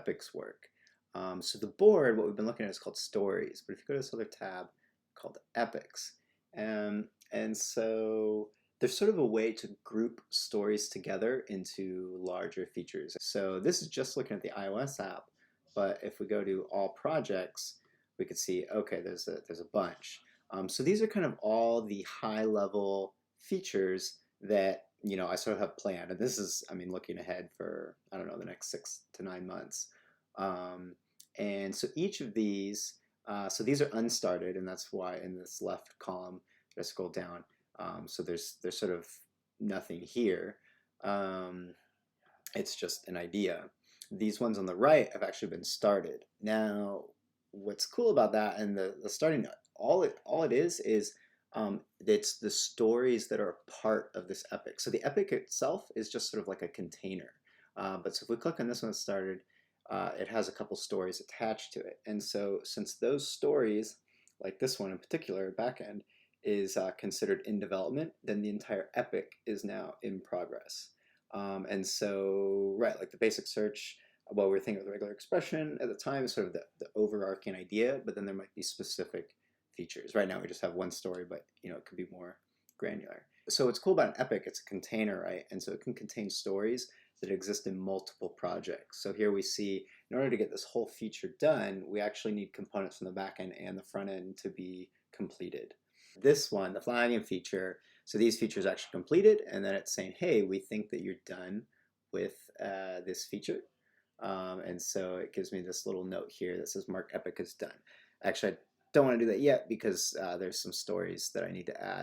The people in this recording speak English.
epics work. So the board, what we've been looking at is called stories, but if you go to this other tab called epics, and so there's sort of a way to group stories together into larger features. So this is just looking at the iOS app, but if we go to all projects, we could see, okay, there's a bunch. So these are kind of all the high level features that I sort of have planned, and this is, I mean, looking ahead for, I don't know, the next 6 to 9 months. Um, and so each of these, so these are unstarted, and that's why in this left column, I scroll down. So there's sort of nothing here. It's just an idea. These ones on the right have actually been started. Now, what's cool about that and the starting, all it is it's the stories that are a part of this epic. So the epic itself is just sort of like a container. But so if we click on this one that started, it has a couple stories attached to it. And so since those stories, like this one in particular, backend, is considered in development, then the entire epic is now in progress. And so, right, like the basic search, what we were thinking of the regular expression at the time is sort of the overarching idea, but then there might be specific features. Right now we just have one story, but it could be more granular. So what's cool about an epic, it's a container, right? And so it can contain stories that exist in multiple projects. So here we see, in order to get this whole feature done, we actually need components from the back end and the front end to be completed. This one, the flagging feature, so these features are actually completed, and then it's saying, hey, we think that you're done with this feature. And so it gives me this little note here that says mark epic is done. Actually, I don't want to do that yet because there's some stories that I need to add.